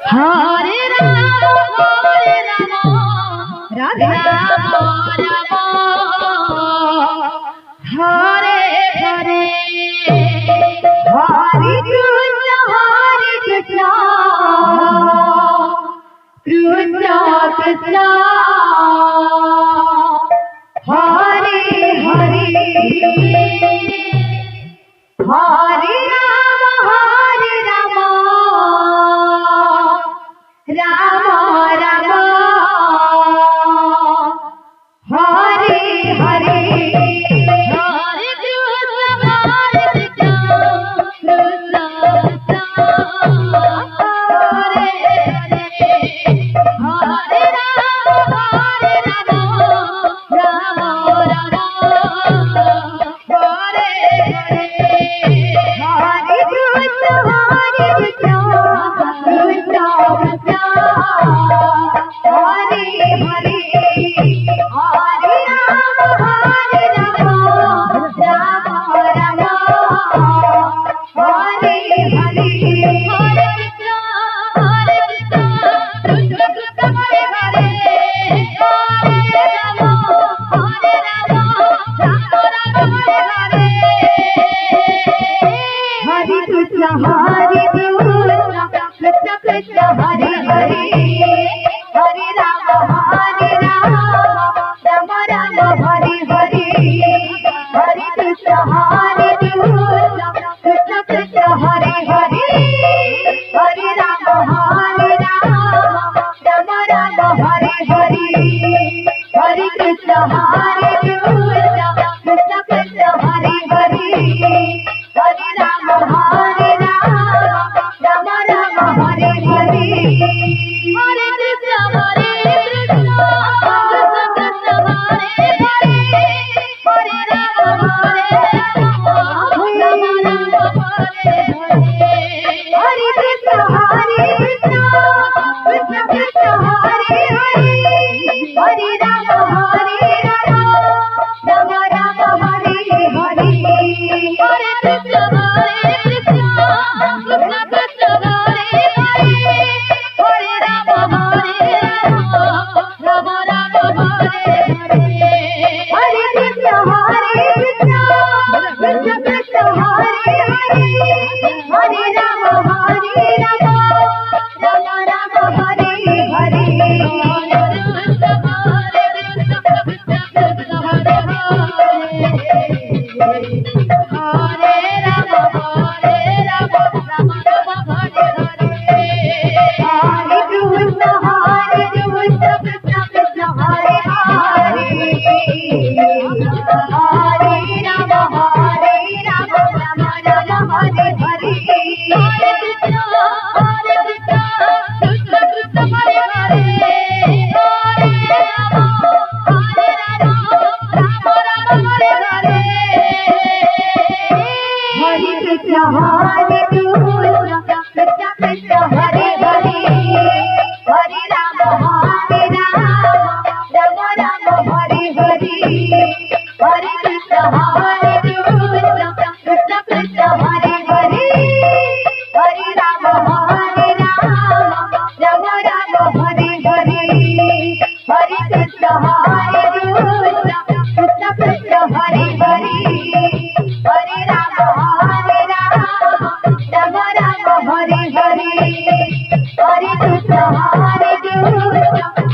Hare Ram Radha Ram Hare Hare Hare Krishna Krishna Krishna Hare Hare Hare Ram Ram Ram Hare Hare Hare Krishna Krishna Krishna Hare Hare Hare Ram Ram Ram Hare Hare Hare Krishna Krishna Krishna Hare Hare Hare Ram Ram Ram Hare Hare Hare Krishna Krishna Krishna Hare Hare Hare Ram Ram Ram Hare Hare Hare Krishna Krishna Krishna Hare Hare Hare Ram Ram Ram Hare Hare Hare Krishna Krishna Krishna Hare Hare Hare Ram Ram Ram Hare Hare Hare Krishna Krishna Krishna Hare Hare Hare Ram Ram Ram Hare Hare Hare Krishna Krishna Krishna Hare Hare Hare Ram Ram Ram Hare Hare Hare Krishna Krishna Krishna Hare Hare Hare Ram Ram Ram Hare Hare Hare Krishna Krishna Krishna Hare Hare Hare Ram Ram Ram Hare Hare Hare Krishna Krishna Krishna Hare Hare Hare Ram Ram Ram Hare Hare Hare Krishna Hare Krishna